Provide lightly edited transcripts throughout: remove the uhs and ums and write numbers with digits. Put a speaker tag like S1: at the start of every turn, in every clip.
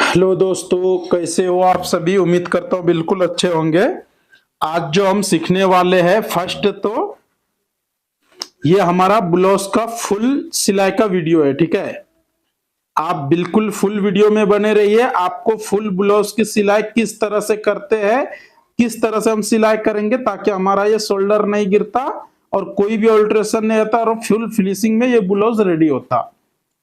S1: Hello दोस्तों, कैसे हो आप सभी। उम्मीद करता हूँ बिल्कुल अच्छे होंगे। आज जो हम सीखने वाले हैं फर्स्ट तो ये हमारा ब्लाउज का फुल सिलाई का वीडियो है। ठीक है, आप बिल्कुल फुल वीडियो में बने रहिए। आपको फुल ब्लाउज की सिलाई किस तरह से करते हैं, किस तरह से हम सिलाई करेंगे ताकि हमारा ये शोल्डर नहीं गिरता और कोई भी ऑल्ट्रेशन नहीं होता और फुल फिनिशिंग में ये ब्लाउज रेडी होता।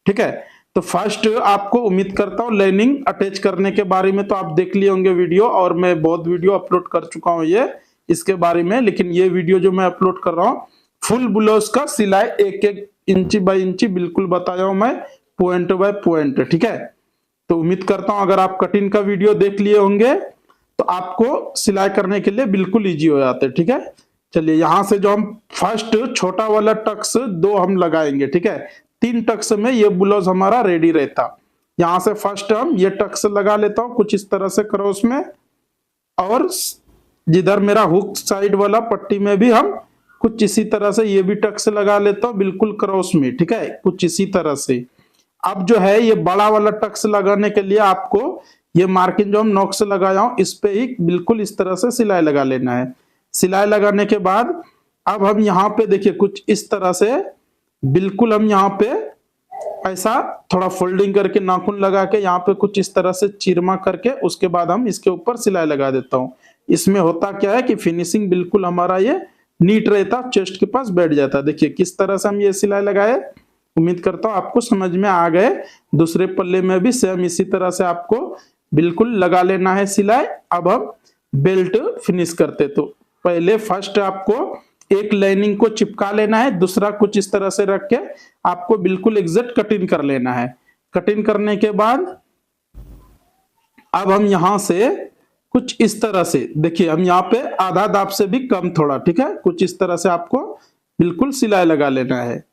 S1: ठीक है, तो फर्स्ट आपको उम्मीद करता हूँ लाइनिंग अटैच करने के बारे में तो आप देख लिए होंगे वीडियो, और मैं बहुत वीडियो अपलोड कर चुका हूँ ये इसके बारे में। लेकिन ये वीडियो जो मैं अपलोड कर रहा हूँ फुल ब्लाउज का सिलाई एक एक इंची बाई इंची बिल्कुल बताया हूँ मैं, पॉइंट बाय पॉइंट। ठीक है, तो उम्मीद करता हूँ अगर आप कटिंग का वीडियो देख लिए होंगे तो आपको सिलाई करने के लिए बिल्कुल इजी हो जाते। ठीक है, चलिए यहां से जो हम फर्स्ट छोटा वाला टक्स दो हम लगाएंगे। ठीक है, 3 टक्स में ये ब्लाउज हमारा रेडी रहता। यहां से फर्स्ट हम ये टक्स लगा लेता हूं कुछ इस तरह से क्रॉस में, और जिधर मेरा हुक साइड वाला पट्टी में भी हम कुछ इसी तरह से ये भी टक्स लगा लेता हूं बिल्कुल क्रॉस में। ठीक है, कुछ इसी तरह से। अब जो है ये बड़ा वाला टक्स लगाने के लिए आपको ये मार्किंग जो हम नॉक से लगाया हूं इस पे ही बिल्कुल इस तरह से सिलाई लगा लेना है। सिलाई लगाने के बाद अब हम यहाँ पे देखिए कुछ इस तरह से बिल्कुल हम यहाँ पे ऐसा थोड़ा फोल्डिंग करके नाखून लगा के यहाँ पे कुछ इस तरह से चीरमा करके उसके बाद हम इसके ऊपर सिलाई लगा देता हूँ। इसमें होता क्या है कि फिनिशिंग बिल्कुल हमारा ये नीट रहता, चेस्ट के पास बैठ जाता। देखिए किस तरह से हम ये सिलाई लगाए, उम्मीद करता हूँ आपको समझ में आ गए। दूसरे पल्ले में भी सेम इसी तरह से आपको बिल्कुल लगा लेना है सिलाई। अब हम बेल्ट फिनिश करते, तो पहले फर्स्ट आपको एक लाइनिंग को चिपका लेना है, दूसरा कुछ इस तरह से रख के आपको बिल्कुल एग्जैक्ट कटिंग कर लेना है। कटिंग करने के बाद अब हम यहां से कुछ इस तरह से देखिए हम यहाँ पे आधा दाब से भी कम थोड़ा, ठीक है, कुछ इस तरह से आपको बिल्कुल सिलाई लगा लेना है।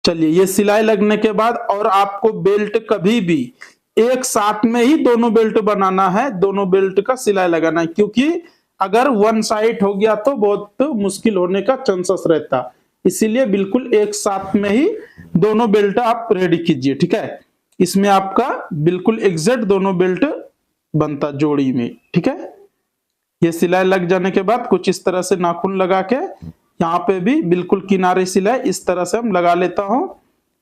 S1: चलिए ये सिलाई लगने के बाद और आपको बेल्ट कभी भी एक साथ में ही दोनों बेल्ट बनाना है, दोनों बेल्ट का सिलाई लगाना है, क्योंकि अगर वन साइड हो गया तो बहुत मुश्किल होने का चांसेस रहता। इसीलिए बिल्कुल एक साथ में ही दोनों बेल्ट आप रेडी कीजिए। ठीक है, इसमें आपका बिल्कुल एग्जैक्ट दोनों बेल्ट बनता जोड़ी में। ठीक है, ये सिलाई लग जाने के बाद कुछ इस तरह से नाखून लगा के यहाँ पे भी बिल्कुल किनारे सिलाई इस तरह से हम लगा लेता हूं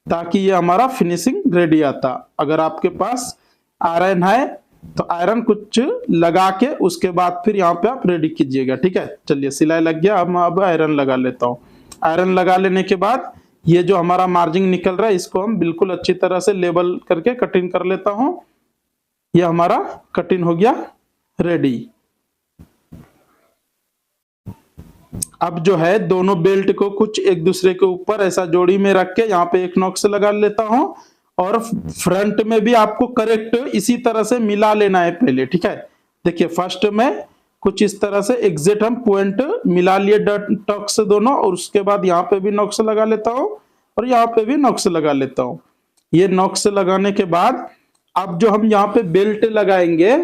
S1: ताकि ये हमारा फिनिशिंग रेडी आता। अगर आपके पास आयरन है तो आयरन कुछ लगा के उसके बाद फिर यहाँ पे आप रेडी कीजिएगा। ठीक है, चलिए सिलाई लग गया, अब आयरन लगा लेता हूँ। आयरन लगा लेने के बाद ये जो हमारा मार्जिन निकल रहा है इसको हम बिल्कुल अच्छी तरह से लेबल करके कटिंग कर लेता हूँ। ये हमारा कटिंग हो गया रेडी। अब जो है दोनों बेल्ट को कुछ एक दूसरे के ऊपर ऐसा जोड़ी में रख के यहाँ पे एक नॉक से लगा लेता हूं, और फ्रंट में भी आपको करेक्ट इसी तरह से मिला लेना है पहले। ठीक है, देखिए फर्स्ट में कुछ इस तरह से एग्जैक्ट हम पॉइंट मिला लिए टॉक से दोनों, और उसके बाद यहाँ पे भी नॉक से लगा लेता हूँ और यहाँ पे भी नॉक से लगा लेता हूँ। ये नॉक से लगाने के बाद अब जो हम यहाँ पे बेल्ट लगाएंगे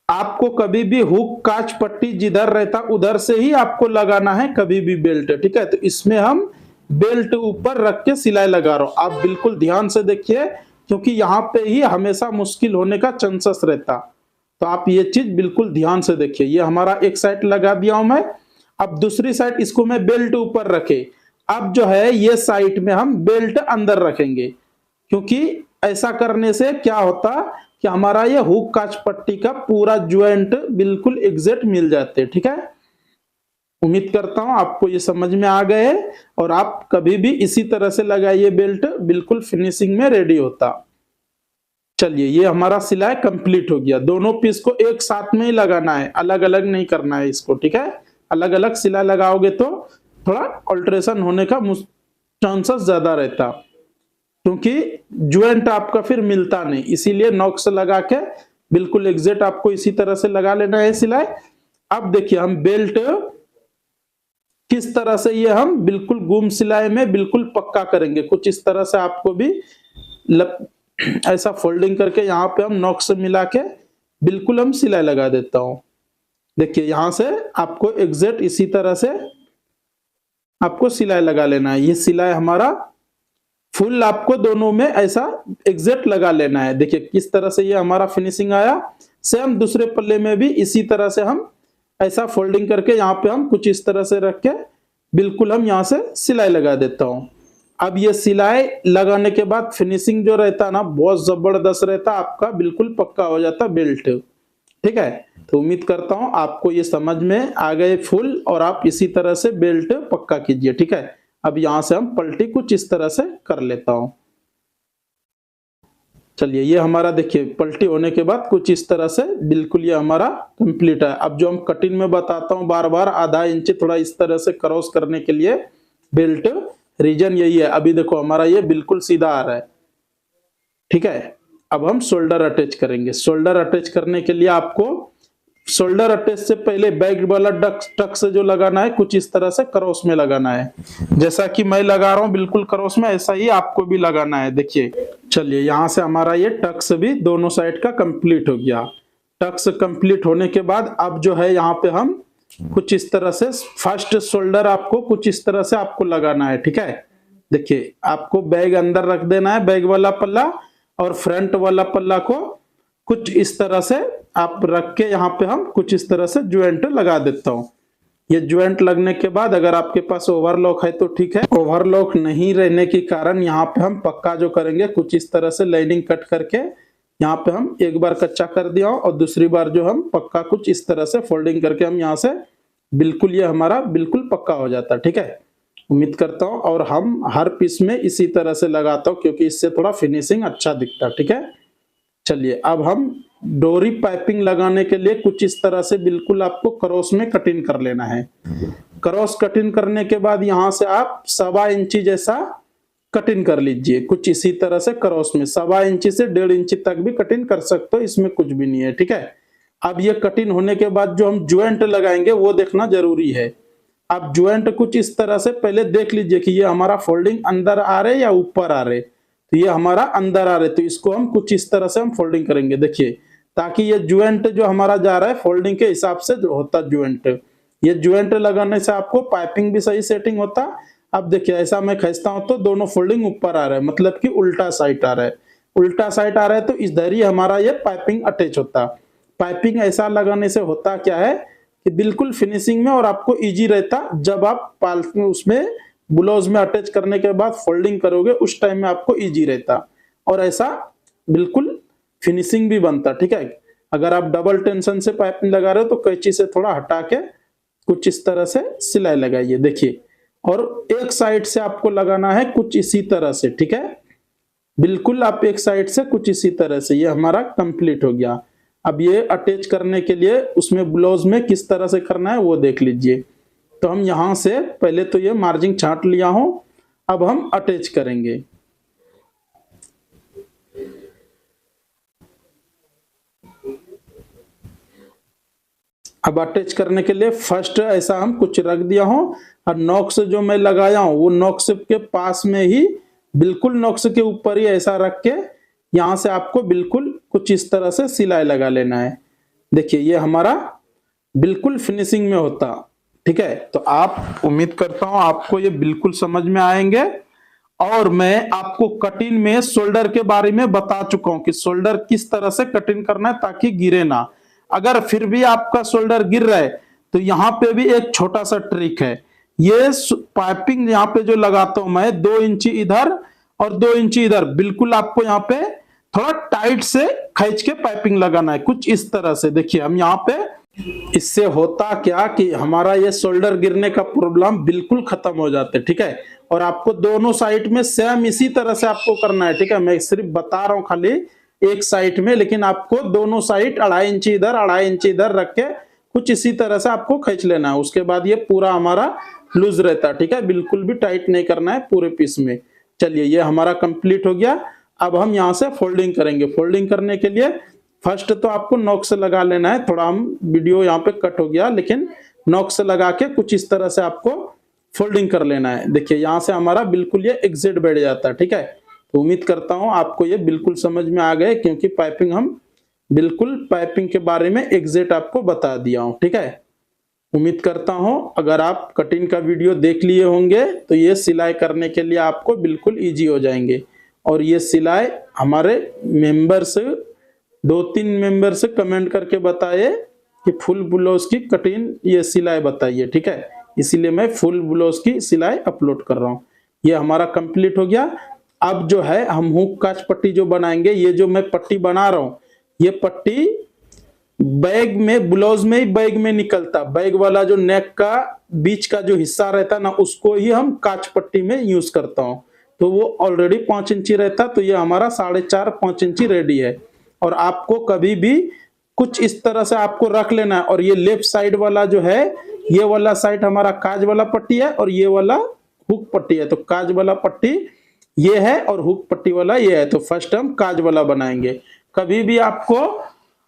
S1: आपको कभी भी हुक कांच पट्टी जिधर रहता उधर से ही आपको लगाना है कभी भी बेल्ट। ठीक है, तो इसमें हम बेल्ट ऊपर रख के सिलाई लगा रहा हूं, आप बिल्कुल ध्यान से देखिए क्योंकि यहाँ पे ही हमेशा मुश्किल होने का चांसेस रहता। तो आप ये चीज बिल्कुल ध्यान से देखिए। ये हमारा एक साइड लगा दिया हूं मैं, अब दूसरी साइड इसको मैं बेल्ट ऊपर रखे। अब जो है ये साइड में हम बेल्ट अंदर रखेंगे, क्योंकि ऐसा करने से क्या होता कि हमारा ये हुक कांच पट्टी का पूरा ज्वाइंट बिल्कुल एग्जैक्ट मिल जाते। ठीक है, उम्मीद करता हूं आपको ये समझ में आ गए, और आप कभी भी इसी तरह से लगाइए बेल्ट, बिल्कुल फिनिशिंग में रेडी होता। चलिए ये हमारा सिलाई कंप्लीट हो गया। दोनों पीस को एक साथ में ही लगाना है, अलग अलग नहीं करना है इसको। ठीक है, अलग अलग सिलाई लगाओगे तो थोड़ा ऑल्ट्रेशन होने का चांसेस ज्यादा रहता, क्योंकि ज्वाइंट आपका फिर मिलता नहीं। इसीलिए नॉक से लगा के बिल्कुल एग्जैक्ट आपको इसी तरह से लगा लेना है सिलाई। अब देखिए हम बेल्ट किस तरह से ये हम बिल्कुल गुम सिलाई में बिल्कुल पक्का करेंगे। कुछ इस तरह से आपको भी ऐसा फोल्डिंग करके यहाँ पे हम नॉक से मिला के बिल्कुल हम सिलाई लगा देता हूं। देखिए यहां से आपको एग्जैक्ट इसी तरह से आपको सिलाई लगा लेना है। ये सिलाई हमारा फुल आपको दोनों में ऐसा एग्जैक्ट लगा लेना है। देखिए किस तरह से ये हमारा फिनिशिंग आया। सेम दूसरे पल्ले में भी इसी तरह से हम ऐसा फोल्डिंग करके यहाँ पे हम कुछ इस तरह से रख के बिल्कुल हम यहाँ से सिलाई लगा देता हूँ। अब ये सिलाई लगाने के बाद फिनिशिंग जो रहता है ना बहुत जबरदस्त रहता है, आपका बिल्कुल पक्का हो जाता बेल्ट। ठीक है, तो उम्मीद करता हूँ आपको ये समझ में आ गए फुल, और आप इसी तरह से बेल्ट पक्का कीजिए। ठीक है, अब यहां से हम पलटी कुछ इस तरह से कर लेता हूं। चलिए ये हमारा देखिए पलटी होने के बाद कुछ इस तरह से बिल्कुल ये हमारा कंप्लीट है। अब जो हम कटिंग में बताता हूं बार बार, आधा इंच थोड़ा इस तरह से क्रॉस करने के लिए बेल्ट रीजन यही है। अभी देखो हमारा ये बिल्कुल सीधा आ रहा है। ठीक है, अब हम शोल्डर अटैच करेंगे। शोल्डर अटैच करने के लिए आपको शोल्डर अटैच से पहले बैक वाला टक से जो लगाना है कुछ इस तरह से क्रॉस में लगाना है। जैसा कि मैं लगा रहा हूं बिल्कुल क्रॉस में, ऐसा ही आपको भी लगाना है। देखिए चलिए यहां से हमारा ये टक्स भी दोनों साइड का कंप्लीट हो गया। टक्स कंप्लीट होने के बाद अब जो है यहाँ पे हम कुछ इस तरह से फर्स्ट शोल्डर आपको कुछ इस तरह से आपको लगाना है। ठीक है, देखिए आपको बैग अंदर रख देना है, बैग वाला पल्ला, और फ्रंट वाला पल्ला को कुछ इस तरह से आप रख के यहाँ पे हम कुछ इस तरह से ज्वाइंट लगा देता हूँ। ये ज्वाइंट लगने के बाद अगर आपके पास ओवरलॉक है तो ठीक है, ओवरलॉक नहीं रहने के कारण यहाँ पे हम पक्का जो करेंगे कुछ इस तरह से लाइनिंग कट करके यहाँ पे हम एक बार कच्चा कर दिया और दूसरी बार जो हम पक्का कुछ इस तरह से फोल्डिंग करके हम यहाँ से बिल्कुल ये हमारा बिल्कुल पक्का हो जाता है। ठीक है, उम्मीद करता हूँ, और हम हर पीस में इसी तरह से लगाता हूँ क्योंकि इससे थोड़ा फिनिशिंग अच्छा दिखता है। ठीक है, चलिए अब हम डोरी पाइपिंग लगाने के लिए कुछ इस तरह से बिल्कुल आपको क्रॉस में कटिंग कर लेना है। क्रॉस कटिंग करने के बाद यहां से आप 1.25 इंची जैसा कटिंग कर लीजिए कुछ इसी तरह से क्रॉस में। 1.25 इंची से 1.5 इंची तक भी कटिंग कर सकते हो, इसमें कुछ भी नहीं है। ठीक है, अब ये कटिंग होने के बाद जो हम ज्वाइंट लगाएंगे वो देखना जरूरी है। आप ज्वाइंट कुछ इस तरह से पहले देख लीजिए कि ये हमारा फोल्डिंग अंदर आ रहे या ऊपर आ रहे। तो ये हमारा अंदर आ रहे तो इसको हम कुछ इस तरह से हम फोल्डिंग करेंगे। देखिए ताकि ये ज्वाइंट जो हमारा जा रहा है फोल्डिंग के हिसाब से जो होता ज्वाइंट, ये ज्वाइंट लगाने से आपको पाइपिंग भी सही सेटिंग होता। अब देखिए ऐसा मैं खींचता हूं तो दोनों फोल्डिंग ऊपर आ रहा है, मतलब कि उल्टा साइड आ रहा है। उल्टा साइड आ रहा है तो इधर ही हमारा ये पाइपिंग अटैच होता। पाइपिंग ऐसा लगाने से होता क्या है कि बिल्कुल फिनिशिंग में और आपको इजी रहता। जब आप उसमें ब्लाउज में अटैच करने के बाद फोल्डिंग करोगे उस टाइम में आपको इजी रहता, और ऐसा बिल्कुल फिनिशिंग भी बनता। ठीक है, अगर आप डबल टेंशन से पाइपिंग लगा रहे हो तो कैंची से थोड़ा हटा के कुछ इस तरह से सिलाई लगाइए। देखिए, और एक साइड से आपको लगाना है कुछ इसी तरह से। ठीक है, बिल्कुल आप एक साइड से कुछ इसी तरह से। ये हमारा कंप्लीट हो गया। अब ये अटैच करने के लिए उसमें ब्लाउज में किस तरह से करना है वो देख लीजिए। तो हम यहां से पहले तो ये मार्जिन छांट लिया हूं, अब हम अटैच करेंगे। अब अटैच करने के लिए फर्स्ट ऐसा हम कुछ रख दिया हूं, और नॉक्स जो मैं लगाया हूं वो नॉक्स के पास में ही बिल्कुल नॉक्स के ऊपर ही ऐसा रख के यहां से आपको बिल्कुल कुछ इस तरह से सिलाई लगा लेना है। देखिए ये हमारा बिल्कुल फिनिशिंग में होता। ठीक है, तो आप उम्मीद करता हूं आपको ये बिल्कुल समझ में आएंगे। और मैं आपको कटिंग में शोल्डर के बारे में बता चुका हूं कि शोल्डर किस तरह से कटिंग करना है ताकि गिरे ना। अगर फिर भी आपका शोल्डर गिर रहा है तो यहाँ पे भी एक छोटा सा ट्रिक है। ये पाइपिंग यहाँ पे जो लगाता हूं मैं 2 इंची इधर और 2 इंची इधर, बिल्कुल आपको यहाँ पे थोड़ा टाइट से खींच के पाइपिंग लगाना है कुछ इस तरह से। देखिए हम यहाँ पे, इससे होता क्या कि हमारा ये शोल्डर गिरने का प्रॉब्लम बिल्कुल खत्म हो जाते। ठीक है, और आपको दोनों साइड में सेम इसी तरह से आपको करना है। ठीक है, मैं सिर्फ बता रहा हूं खाली एक साइड में, लेकिन आपको दोनों साइड 2.5 इंची इधर 2.5 इंची इधर रख के कुछ इसी तरह से आपको खींच लेना है। उसके बाद ये पूरा हमारा लूज रहता है। ठीक है, बिल्कुल भी टाइट नहीं करना है पूरे पीस में। चलिए ये हमारा कंप्लीट हो गया। अब हम यहाँ से फोल्डिंग करेंगे। फोल्डिंग करने के लिए फर्स्ट तो आपको नॉक से लगा लेना है। थोड़ा हम वीडियो यहाँ पे कट हो गया, लेकिन नॉक से लगा के कुछ इस तरह से आपको फोल्डिंग कर लेना है। देखिए यहाँ से हमारा बिल्कुल ये एग्जिट बैठ जाता है। ठीक है, तो उम्मीद करता हूँ आपको ये बिल्कुल समझ में आ गए, क्योंकि पाइपिंग हम बिल्कुल पाइपिंग के बारे में एग्जिट आपको बता दिया हूँ। ठीक है, उम्मीद करता हूं अगर आप कटिंग का वीडियो देख लिए होंगे तो ये सिलाई करने के लिए आपको बिल्कुल इजी हो जाएंगे। और ये सिलाई हमारे मेंबर्स 2-3 मेंबर्स कमेंट करके बताए कि फुल ब्लाउज की कटिंग ये सिलाई बताइए, ठीक है, इसीलिए मैं फुल ब्लाउज की सिलाई अपलोड कर रहा हूँ। ये हमारा कंप्लीट हो गया। अब जो है हम हुक काज पट्टी जो बनाएंगे, ये जो मैं पट्टी बना रहा हूँ ये पट्टी बैग में, ब्लाउज में ही बैग में निकलता, बैग वाला जो नेक का बीच का जो हिस्सा रहता ना उसको ही हम काच पट्टी में यूज करता हूँ। तो वो ऑलरेडी 5 इंची रहता, तो ये हमारा 4.5-5 इंची रेडी है। और आपको कभी भी कुछ इस तरह से आपको रख लेना है। और ये लेफ्ट साइड वाला जो है, ये वाला साइड हमारा काज वाला पट्टी है और ये वाला हुक पट्टी है। तो काज वाला पट्टी ये है और हुक पट्टी वाला ये है। तो फर्स्ट हम काज वाला बनाएंगे। कभी भी आपको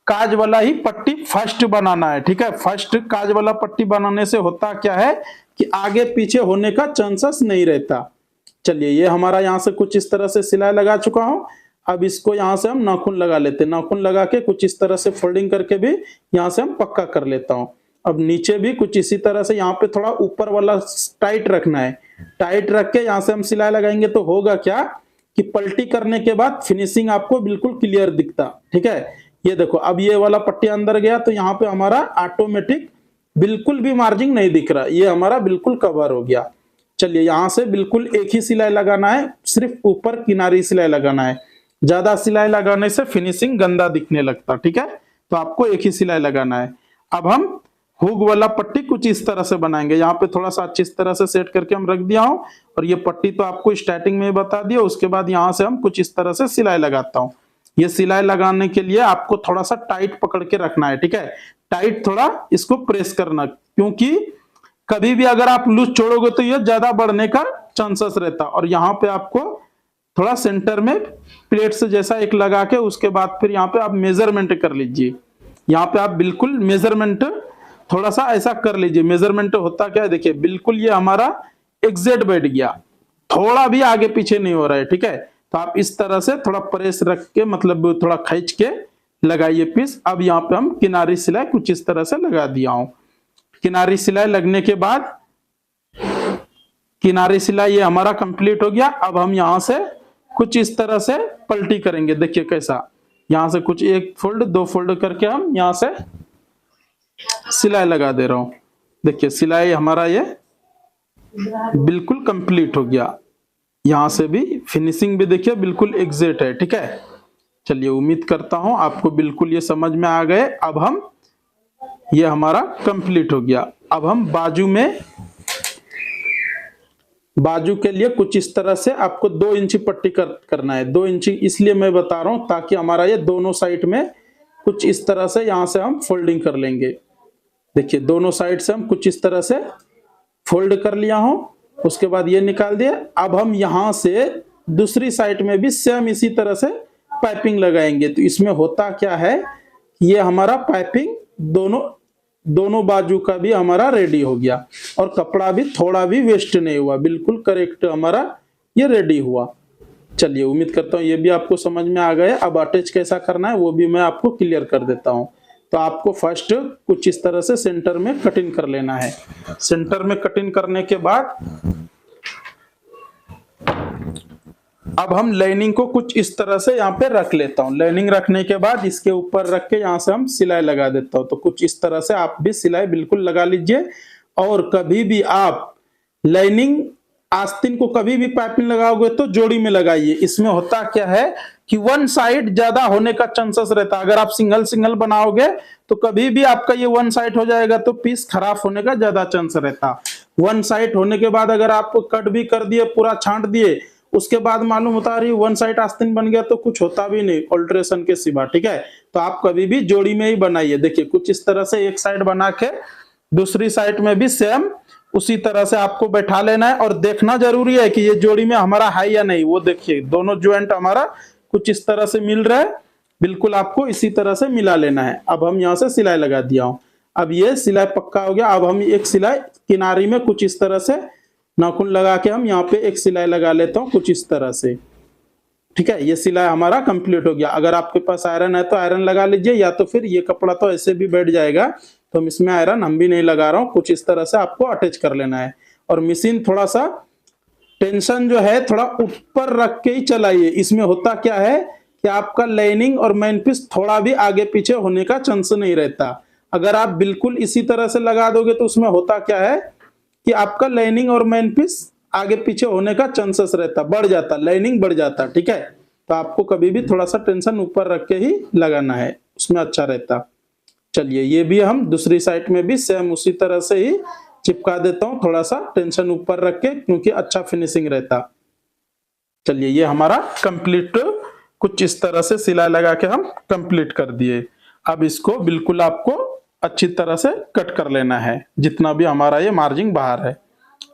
S1: काज वाला ही पट्टी फर्स्ट बनाना है, ठीक है। फर्स्ट काज वाला पट्टी बनाने से होता क्या है कि आगे पीछे होने का चांसेस नहीं रहता। चलिए, ये हमारा यहाँ से कुछ इस तरह से सिलाई लगा चुका हूं। अब इसको यहाँ से हम नाखून लगा लेते हैं। नाखून लगा के कुछ इस तरह से फोल्डिंग करके भी यहाँ से हम पक्का कर लेता हूँ। अब नीचे भी कुछ इसी तरह से यहाँ पे थोड़ा ऊपर वाला टाइट रखना है। टाइट रख के यहाँ से हम सिलाई लगाएंगे तो होगा क्या कि पलटी करने के बाद फिनिशिंग आपको बिल्कुल क्लियर दिखता, ठीक है। ये देखो, अब ये वाला पट्टी अंदर गया तो यहाँ पे हमारा ऑटोमेटिक बिल्कुल भी मार्जिंग नहीं दिख रहा, ये हमारा बिल्कुल कवर हो गया। चलिए, यहाँ से बिल्कुल एक ही सिलाई लगाना है, सिर्फ ऊपर किनारी सिलाई लगाना है। ज्यादा सिलाई लगाने से फिनिशिंग गंदा दिखने लगता, ठीक है। तो आपको एक ही सिलाई लगाना है। अब हम हुक वाला पट्टी कुछ इस तरह से बनाएंगे। यहाँ पे थोड़ा सा अच्छी तरह से सेट करके हम रख दिया हूं। और ये पट्टी तो आपको स्टार्टिंग में बता दिया। उसके बाद यहाँ से हम कुछ इस तरह से सिलाई लगाता हूँ। ये सिलाई लगाने के लिए आपको थोड़ा सा टाइट पकड़ के रखना है, ठीक है। टाइट थोड़ा इसको प्रेस करना, क्योंकि कभी भी अगर आप लूज छोड़ोगे तो ये ज्यादा बढ़ने का चांसेस रहता। और यहाँ पे आपको थोड़ा सेंटर में प्लेट से जैसा एक लगा के उसके बाद फिर यहाँ पे आप मेजरमेंट कर लीजिए। यहाँ पे आप बिल्कुल मेजरमेंट थोड़ा सा ऐसा कर लीजिए। मेजरमेंट होता क्या है, देखिए बिल्कुल ये हमारा एग्जैक्ट बैठ गया, थोड़ा भी आगे पीछे नहीं हो रहा है, ठीक है। तो आप इस तरह से थोड़ा प्रेस रख के, मतलब थोड़ा खींच के लगाइए पीस। अब यहाँ पे हम किनारी सिलाई कुछ इस तरह से लगा दिया हूं। किनारी सिलाई लगने के बाद, किनारी सिलाई ये हमारा कंप्लीट हो गया। अब हम यहाँ से कुछ इस तरह से पलटी करेंगे। देखिए कैसा, यहाँ से कुछ एक फोल्ड दो फोल्ड करके हम यहाँ से सिलाई लगा दे रहा हूं। देखिए सिलाई हमारा ये बिल्कुल कंप्लीट हो गया। यहाँ से भी फिनिशिंग भी देखिए बिल्कुल एग्जैक्ट है, ठीक है। चलिए, उम्मीद करता हूं आपको बिल्कुल ये समझ में आ गए। अब हम, ये हमारा कंप्लीट हो गया। अब हम बाजू में, बाजू के लिए कुछ इस तरह से आपको 2 इंची पट्टी करना है। 2 इंची इसलिए मैं बता रहा हूं ताकि हमारा ये दोनों साइड में कुछ इस तरह से यहाँ से हम फोल्डिंग कर लेंगे। देखिए दोनों साइड से हम कुछ इस तरह से फोल्ड कर लिया हूं। उसके बाद ये निकाल दिया। अब हम यहाँ से दूसरी साइड में भी सेम इसी तरह से पाइपिंग लगाएंगे। तो इसमें होता क्या है, ये हमारा पाइपिंग दोनों बाजू का भी हमारा रेडी हो गया और कपड़ा भी थोड़ा भी वेस्ट नहीं हुआ, बिल्कुल करेक्ट हमारा ये रेडी हुआ। चलिए, उम्मीद करता हूँ ये भी आपको समझ में आ गया। अब अटैच कैसा करना है वो भी मैं आपको क्लियर कर देता हूँ। तो आपको फर्स्ट कुछ इस तरह से सेंटर में कटिंग कर लेना है। सेंटर में कटिंग करने के बाद अब हम लाइनिंग को कुछ इस तरह से यहाँ पे रख लेता हूँ। लाइनिंग रखने के बाद इसके ऊपर रख के यहाँ से हम सिलाई लगा देता हूँ। तो कुछ इस तरह से आप भी सिलाई बिल्कुल लगा लीजिए। और कभी भी आप लाइनिंग आस्तीन को कभी भी पाइपिंग लगाओगे तो जोड़ी में लगाइए। इसमें होता क्या है कि वन साइड ज्यादा होने का चांसेस रहता है। अगर आप सिंगल सिंगल बनाओगे तो कभी भी आपका ये वन साइड हो जाएगा तो पीस खराब होने का ज्यादा चांस रहता। वन साइड होने के बाद अगर आप कट भी कर दिए, पूरा छांट दिए, उसके बाद मालूम होता है वन साइड आस्तीन बन गया तो कुछ होता भी नहीं ऑल्ट्रेशन के सिवा, ठीक है। तो आप कभी भी जोड़ी में ही बनाइए। देखिए कुछ इस तरह से एक साइड बना के दूसरी साइड में भी सेम उसी तरह से आपको बैठा लेना है। और देखना जरूरी है कि ये जोड़ी में हमारा है या नहीं। वो देखिए दोनों ज्वाइंट हमारा कुछ इस तरह से मिल रहा है, बिल्कुल आपको इसी तरह से मिला लेना है। अब हम यहाँ से सिलाई लगा दिया हूं। अब ये सिलाई पक्का हो गया। अब हम एक सिलाई किनारी में कुछ इस तरह से नाखून लगा के हम यहाँ पे एक सिलाई लगा लेता हूँ कुछ इस तरह से, ठीक है। ये सिलाई हमारा कंप्लीट हो गया। अगर आपके पास आयरन है तो आयरन लगा लीजिए, या तो फिर ये कपड़ा तो ऐसे भी बैठ जाएगा तो हम इसमें आयरन हम भी नहीं लगा रहा हूँ, कुछ इस तरह से आपको अटैच कर लेना है। और मशीन थोड़ा सा टेंशन जो है थोड़ा ऊपर रख के ही चलाइए। इसमें होता क्या है कि आपका लाइनिंग और मेन पीस थोड़ा भी आगे पीछे होने का चांस नहीं रहता। अगर आप बिल्कुल इसी तरह से लगा दोगे तो उसमें होता क्या है कि आपका लाइनिंग और मेन पीस आगे पीछे होने का चांसेस रहता, बढ़ जाता, लाइनिंग बढ़ जाता। ठीक है, तो आपको कभी भी थोड़ा सा टेंशन ऊपर रख के ही लगाना है, उसमें अच्छा रहता। चलिए ये भी हम दूसरी साइड में भी सेम उसी तरह से ही चिपका देता हूं, थोड़ा सा टेंशन ऊपर रख के, क्योंकि अच्छा फिनिशिंग रहता। चलिए ये हमारा कंप्लीट कुछ इस तरह से सिलाई लगा के हम कंप्लीट कर दिए। अब इसको बिल्कुल आपको अच्छी तरह से कट कर लेना है, जितना भी हमारा ये मार्जिन बाहर है,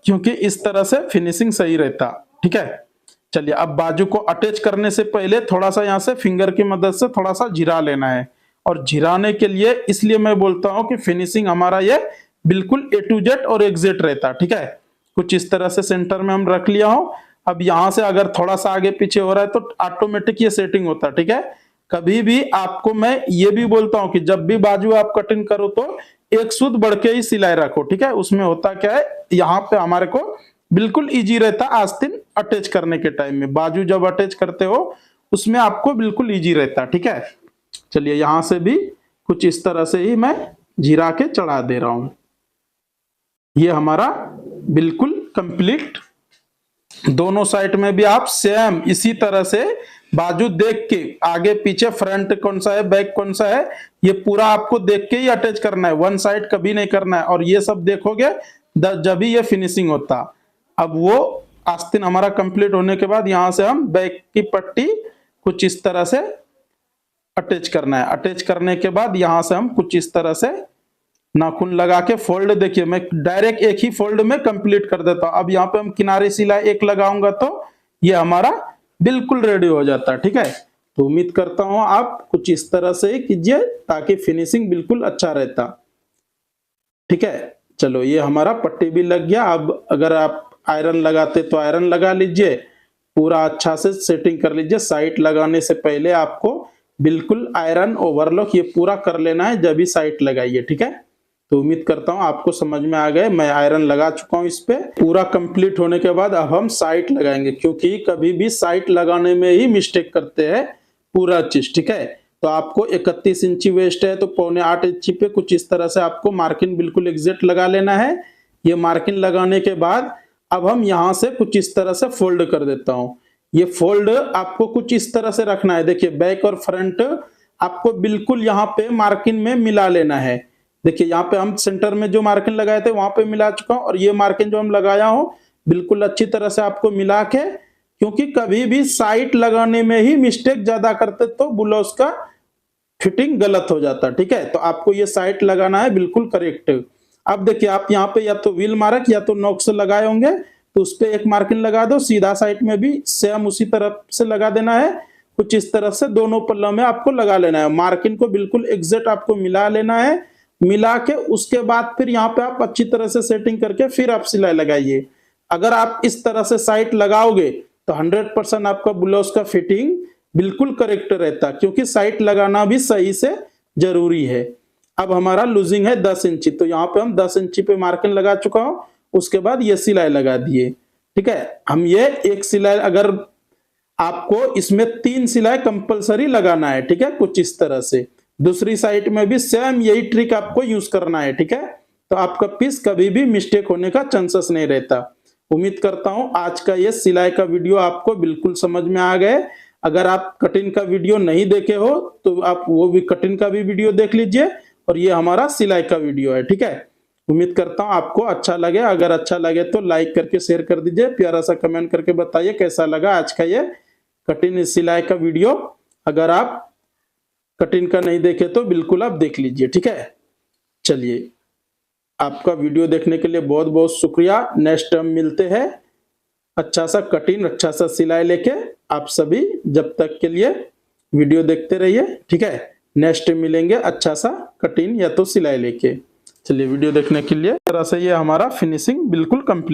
S1: क्योंकि इस तरह से फिनिशिंग सही रहता। ठीक है, चलिए अब बाजू को अटैच करने से पहले थोड़ा सा यहाँ से फिंगर की मदद से थोड़ा सा झिरा लेना है। और झिराने के लिए इसलिए मैं बोलता हूँ कि फिनिशिंग हमारा ये बिल्कुल A to Z और एग्जैक्ट रहता। ठीक है, कुछ इस तरह से सेंटर में हम रख लिया हो। अब यहाँ से अगर थोड़ा सा आगे पीछे हो रहा है तो ऑटोमेटिक ये सेटिंग होता। ठीक है, कभी भी आपको मैं ये भी बोलता हूँ कि जब भी बाजू आप कटिंग करो तो एक सूद बढ़ के ही सिलाई रखो। ठीक है, उसमें होता क्या है, यहाँ पे हमारे को बिल्कुल इजी रहता आस्तीन अटैच करने के टाइम में। बाजू जब अटैच करते हो उसमें आपको बिल्कुल इजी रहता। ठीक है, चलिए यहां से भी कुछ इस तरह से ही मैं झिरा के चढ़ा दे रहा हूं। ये हमारा बिल्कुल कंप्लीट। दोनों साइड में भी आप सेम इसी तरह से बाजू देख के, आगे पीछे फ्रंट कौन सा है बैक कौन सा है, ये पूरा आपको देख के ही अटैच करना है, वन साइड कभी नहीं करना है। और ये सब देखोगे जब ही ये फिनिशिंग होता। अब वो आस्तीन हमारा कंप्लीट होने के बाद यहां से हम बैक की पट्टी कुछ इस तरह से अटैच करना है। अटैच करने के बाद यहां से हम कुछ इस तरह से नाखून लगा के फोल्ड, देखिए मैं डायरेक्ट एक ही फोल्ड में कंप्लीट कर देता हूं। अब यहाँ पे हम किनारे सिलाई एक लगाऊंगा तो ये हमारा बिल्कुल रेडी हो जाता है। ठीक है, तो उम्मीद करता हूं आप कुछ इस तरह से ही कीजिए ताकि फिनिशिंग बिल्कुल अच्छा रहता। ठीक है, चलो ये हमारा पट्टी भी लग गया। अब अगर आप आयरन लगाते तो आयरन लगा लीजिए, पूरा अच्छा से सेटिंग कर लीजिए। साइट लगाने से पहले आपको बिल्कुल आयरन ओवरलॉक ये पूरा कर लेना है, जब भी साइट लगाइए। ठीक है, तो उम्मीद करता हूं आपको समझ में आ गए। मैं आयरन लगा चुका हूं इस पे। पूरा कंप्लीट होने के बाद अब हम साइट लगाएंगे, क्योंकि कभी भी साइट लगाने में ही मिस्टेक करते हैं पूरा चीज। ठीक है, तो आपको 31 इंची वेस्ट है तो 7.25 इंची पे कुछ इस तरह से आपको मार्किंग बिल्कुल एग्जैक्ट लगा लेना है। ये मार्किंग लगाने के बाद अब हम यहां से कुछ इस तरह से फोल्ड कर देता हूं। ये फोल्ड आपको कुछ इस तरह से रखना है। देखिए बैक और फ्रंट आपको बिल्कुल यहाँ पे मार्किंग में मिला लेना है। देखिए यहाँ पे हम सेंटर में जो मार्किंग लगाए थे वहां पे मिला चुका हूं, और ये मार्किंग जो हम लगाया हूं बिल्कुल अच्छी तरह से आपको मिला के, क्योंकि कभी भी साइट लगाने में ही मिस्टेक ज्यादा करते तो ब्लाउज का फिटिंग गलत हो जाता। ठीक है, तो आपको ये साइट लगाना है बिल्कुल करेक्ट। अब देखिए आप यहाँ पे या तो व्हील मार्क या तो नॉक से लगाए होंगे, तो उस पे एक मार्किंग लगा दो। सीधा साइड में भी सेम उसी तरफ से लगा देना है। कुछ इस तरह से दोनों पल्लों में आपको लगा लेना है। मार्किंग को बिल्कुल एग्जैक्ट आपको मिला लेना है। मिला के उसके बाद फिर यहाँ पे आप अच्छी तरह से सेटिंग करके फिर आप सिलाई लगाइए। अगर आप इस तरह से साइट लगाओगे तो 100% आपका ब्लाउज का फिटिंग बिल्कुल करेक्ट रहता, क्योंकि साइट लगाना भी सही से जरूरी है। अब हमारा लूजिंग है 10 इंची, तो यहाँ पे हम 10 इंची पे मार्किंग लगा चुका हूं। उसके बाद ये सिलाई लगा दिए। ठीक है, हम ये एक सिलाई, अगर आपको इसमें 3 सिलाई कंपलसरी लगाना है। ठीक है, कुछ इस तरह से दूसरी साइड में भी सेम यही ट्रिक आपको यूज करना है। ठीक है, तो आपका पीस कभी भी मिस्टेक होने का चांसेस नहीं रहता। उम्मीद करता हूं आज का ये सिलाई का वीडियो आपको बिल्कुल समझ में आ गए। अगर आप कटिंग का वीडियो नहीं देखे हो तो आप वो भी कटिंग का भी वीडियो देख लीजिए, और ये हमारा सिलाई का वीडियो है। ठीक है, उम्मीद करता हूं आपको अच्छा लगे। अगर अच्छा लगे तो लाइक करके शेयर कर दीजिए, प्यारा सा कमेंट करके बताइए कैसा लगा आज का ये कटिंग सिलाई का वीडियो। अगर आप कटिंग का नहीं देखे तो बिल्कुल आप देख लीजिए। ठीक है, चलिए आपका वीडियो देखने के लिए बहुत बहुत शुक्रिया। नेक्स्ट टाइम मिलते हैं अच्छा सा कटिंग अच्छा सा सिलाई लेके। आप सभी जब तक के लिए वीडियो देखते रहिए। ठीक है, नेक्स्ट मिलेंगे अच्छा सा कटिंग या तो सिलाई लेके। चलिए वीडियो देखने के लिए तरह से ये हमारा फिनिशिंग बिल्कुल कंप्लीट।